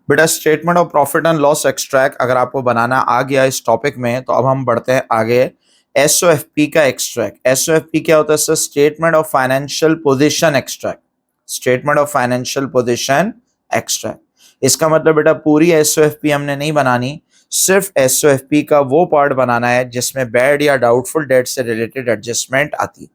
बेटा statement of profit and loss extract अगर आपको बनाना आ गया इस टॉपिक में तो अब हम बढ़ते हैं आगे। एसओएफपी का एक्सट्रैक्ट। एसओएफपी क्या होता है sir? Statement of financial position extract. Statement of financial position extract. इसका मतलब बेटा पूरी एसओएफपी हमने नहीं बनानी, सिर्फ एसओएफपी का वो पार्ट बनाना है जिसमें बैड या डाउटफुल डेट से रिलेटेड एडजस्टमेंट आती है।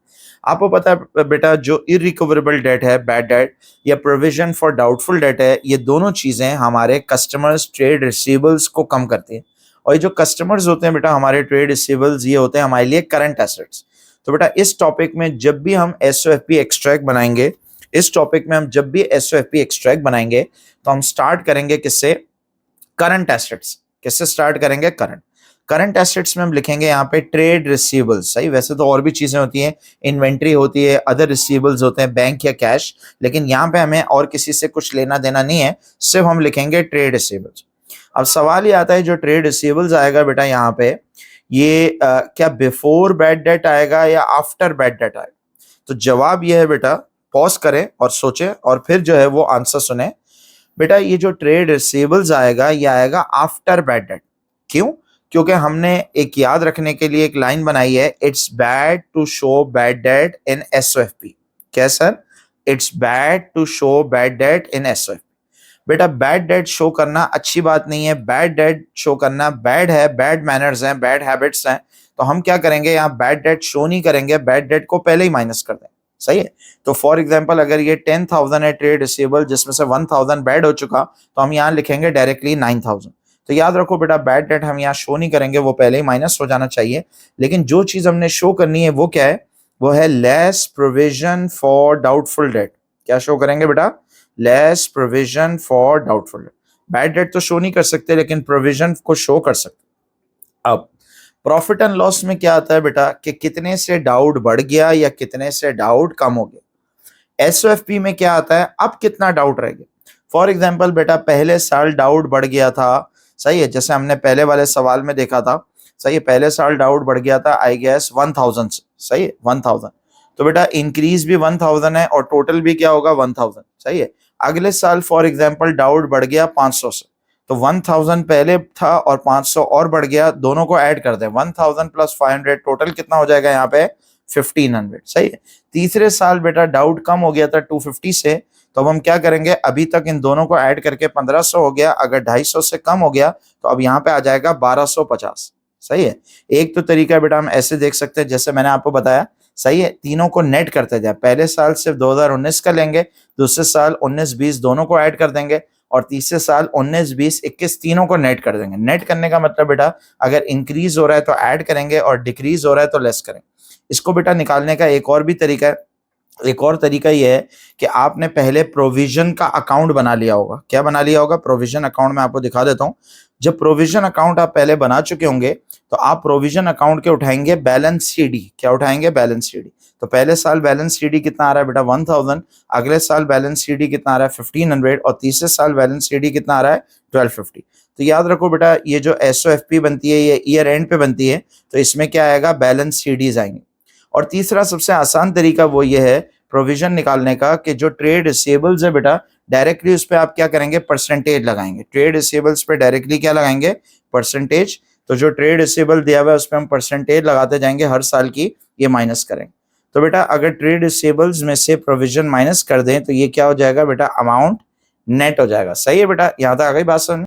आपको पता है बेटा जो इरिकवरेबल डेट है, बैड डेट या प्रोविजन फॉर डाउटफुल डेट है, ये दोनों चीजें हमारे कस्टमर्स ट्रेड रिसीवेबल्स को कम करती है। और ये जो कस्टमर्स होते हैं बेटा हमारे ट्रेड रिसीवेबल्स, ये होते हैं हमारे लिए करंट एसेट्स। तो बेटा इस टॉपिक में जब भी हम एसओएफपी एक्सट्रैक्ट बनाएंगे, इस टॉपिक में हम जब भी एसओएफपी एक्सट्रैक्ट बनाएंगे तो हम स्टार्ट करेंगे किससे? Current assets. किससे स्टार्ट करेंगे? करंट। करंट एसेट्स में हम लिखेंगे यहाँ पे ट्रेड रिसीवेबल्स। सही, वैसे तो और भी चीजें होती हैं, इन्वेंट्री होती है, अदर रिसीवेबल्स होते हैं, बैंक या कैश, लेकिन यहाँ पे हमें और किसी से कुछ लेना देना नहीं है, सिर्फ हम लिखेंगे ट्रेड रिसीवेबल्स। अब सवाल ये आता है जो ट्रेड रिसीवेबल्स आएगा बेटा यहाँ पे, ये क्या बिफोर बैड डेट आएगा या आफ्टर बैड डेट आएगा? तो जवाब ये है बेटा, पॉज करें और सोचें और फिर जो है वो आंसर सुने। बेटा ये जो ट्रेड रिसीवेबल्स आएगा ये आएगा आफ्टर बैड डेट। क्यों? क्योंकि हमने एक याद रखने के लिए एक लाइन बनाई है, it's bad to show bad debt in SOFP. क्या sir? It's bad to show bad debt in SOFP. बेटा बैड डेट शो करना अच्छी बात नहीं है, बैड डेट शो करना बैड है, बैड मैनर्स हैं, बैड हैबिट्स हैं। तो हम क्या करेंगे, यहाँ बैड डेट शो नहीं करेंगे, बैड डेट को पहले ही माइनस कर देंगे। सही है। तो फॉर एग्जांपल अगर ये 10,000 है ट्रेड रिसीवेबल जिसमें से 1,000 बैड हो चुका, तो हम यहाँ लिखेंगे डायरेक्टली 9,000। तो याद रखो बेटा बैड डेट हम यहाँ शो नहीं करेंगे, वो पहले ही माइनस हो जाना चाहिए। लेकिन जो चीज हमने शो करनी है वो क्या है? वो है less provision for doubtful debt. क्या शो करेंगे बेटा? Less provision for doubtful debt. Bad debt तो शो नहीं कर सकते लेकिन प्रोविजन को शो कर सकते। अब प्रॉफिट एंड लॉस में क्या आता है बेटा कि कितने से डाउट बढ़ गया या कितने से डाउट कम हो गया। एसओएफपी में क्या आता है, अब कितना डाउट रह गया। फॉर एग्जांपल बेटा पहले साल डाउट बढ़ गया था, सही है, जैसे हमने पहले वाले सवाल में देखा था। सही है, पहले साल डाउट बढ़ गया था आई गेस 1,000 से। सही है, 1,000। तो बेटा इंक्रीज भी 1,000 है और टोटल भी क्या होगा? 1,000। सही है। अगले साल फॉर एग्जांपल डाउट बढ़ गया 500 से, तो 1,000 पहले था और 500 और बढ़ गया, दोनों को ऐड कर दें, 1,000 प्लस 500 टोटल कितना हो जाएगा यहाँ पे? 1,500। सही है। तीसरे साल बेटा डाउट कम हो गया था 250 से, तो अब हम क्या करेंगे, अभी तक इन दोनों को ऐड करके 1,500 हो गया, अगर 250 से कम हो गया तो अब यहाँ पे आ जाएगा 1,250। सही है। एक तो तरीका बेटा हम ऐसे देख सकते हैं जैसे मैंने आपको बताया। सही है, तीनों को नेट करते जाए, पहले साल सिर्फ 2019 का लेंगे, दूसरे साल 19-20 दोनों को ऐड कर देंगे और तीसरे साल 19-20-21 तीनों को नेट कर देंगे। नेट करने का मतलब बेटा अगर इंक्रीज हो रहा है तो ऐड करेंगे और डिक्रीज हो रहा है तो लेस करेंगे। इसको बेटा निकालने का एक और भी तरीका है। एक और तरीका ये है कि आपने पहले प्रोविजन का अकाउंट बना लिया होगा। क्या बना लिया होगा? Provision account. मैं आपको दिखा देता हूं। जब प्रोविजन अकाउंट आप पहले बना चुके होंगे तो आप प्रोविजन अकाउंट के उठाएंगे बैलेंस सीडी। क्या उठाएंगे? Balance CD. तो पहले साल बैलेंस सीडी कितना आ रहा है बेटा? 1,000। अगले साल बैलेंस सीडी कितना आ रहा है? 1,500। और तीसरे साल बैलेंस सीडी कितना आ रहा है? 1,250। तो याद रखो बेटा ये जो एसओएफपी बनती है ये ईयर एंड पे बनती है, तो इसमें क्या आएगा? बैलेंस सीडीज आएंगे। और तीसरा सबसे आसान तरीका वो ये है प्रोविजन निकालने का कि जो ट्रेड रिसीवेबल्स है बेटा डायरेक्टली उस पर आप क्या करेंगे? परसेंटेज लगाएंगे। ट्रेड रिसीवेबल्स पे डायरेक्टली क्या लगाएंगे? परसेंटेज। तो जो ट्रेड रिसीवेबल दिया हुआ है उस पर हम परसेंटेज लगाते जाएंगे हर साल की, ये माइनस करेंगे। तो बेटा अगर ट्रेड रिसीवेबल्स में से प्रोविजन माइनस कर दें तो ये क्या हो जाएगा बेटा? अमाउंट नेट हो जाएगा। सही है बेटा, यहाँ तक आ गई बात समझ?